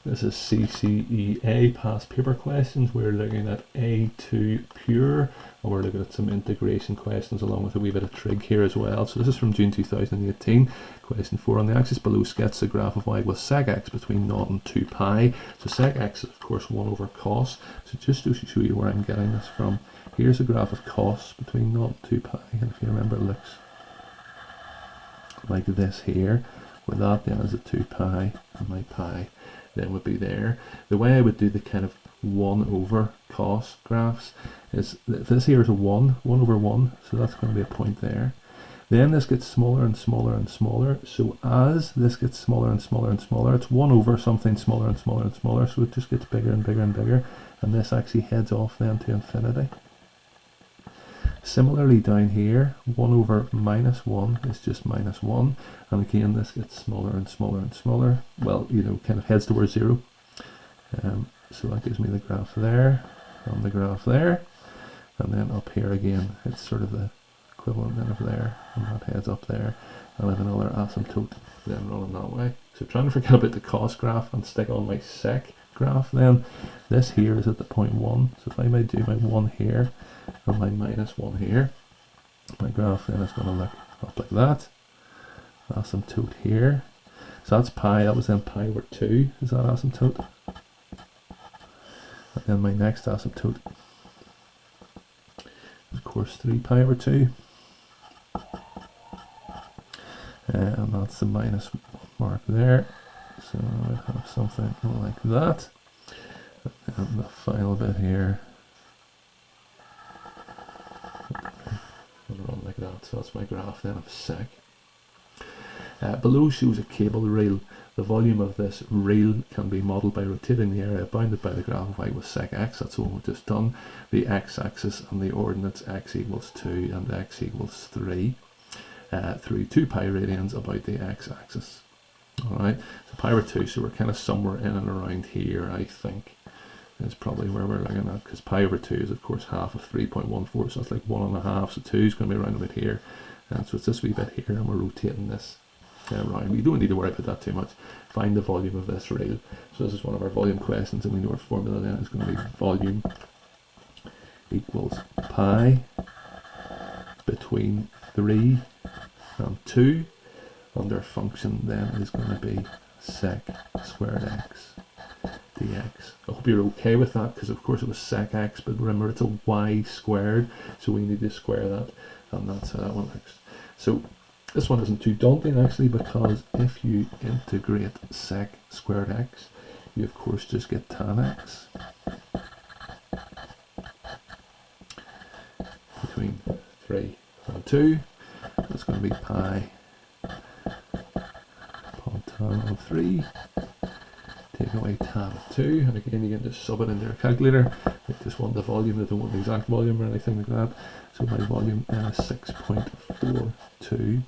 This is CCEA past paper questions. We're looking at A2 pure, and we're looking at some integration questions along with a wee bit of trig here as well. So this is from June 2018. Question 4. On the axis below, sketch the graph of y with sec x between 0 and 2 pi. So sec x is of course 1 over cos. So just to show you where I'm getting this from, here's a graph of cos between 0 and 2 pi. And if you remember, it looks like this here, where that then is a 2 pi, and my pi then would be there. The way I would do the kind of 1 over cos graphs is, this here is a 1 over 1, so that's going to be a point there. Then this gets smaller and smaller and smaller, so as this gets smaller and smaller and smaller, it's 1 over something smaller and smaller and smaller, so it just gets bigger and bigger and bigger, and this actually heads off then to infinity. Similarly down here, 1 over minus 1 is just minus 1, and again this gets smaller and smaller and smaller, well, you know, kind of heads towards 0. So that gives me the graph there, and the graph there, and then up here again, it's sort of the equivalent then of there, and that heads up there, and I have another asymptote then running that way. So trying to forget about the cos graph and stick on my sec graph then, this here is at the point 1, so if I might do my 1 here, and my minus 1 here, my graph then is going to look up like that. Asymptote here, so that's pi, that was then pi over 2 is that asymptote, and then my next asymptote is of course 3 pi over 2, and that's the minus mark there, so I would have something like that, and the final bit here run like that. So that's my graph then of sec. Below shows a cable reel. The volume of this reel can be modelled by rotating the area bounded by the graph of y with sec x. That's what we've just done. The x-axis and the ordinates x equals 2 and x equals 3 through 2 pi radians about the x-axis. Alright, so pi over 2, so we're kind of somewhere in and around here, I think. Is probably where we're looking at, because pi over 2 is of course half of 3.14, so that's like 1.5, so 2 is going to be around about here, and so it's this wee bit here, and we're rotating this around. We don't need to worry about that too much. Find the volume of this reel. So this is one of our volume questions, and we know our formula then is going to be volume equals pi between 3 and 2, and our function then is going to be sec squared x dx. I hope you're okay with that, because of course it was sec x, but remember it's a y squared, so we need to square that, and that's how that one looks. So this one isn't too daunting actually, because if you integrate sec squared x, you of course just get tan x between 3 and 2. That's going to be pi upon tan of 3. Take away tan of 2, and again you can just sub it into your calculator. They just want the volume, they don't want the exact volume or anything like that. So my volume is 6.42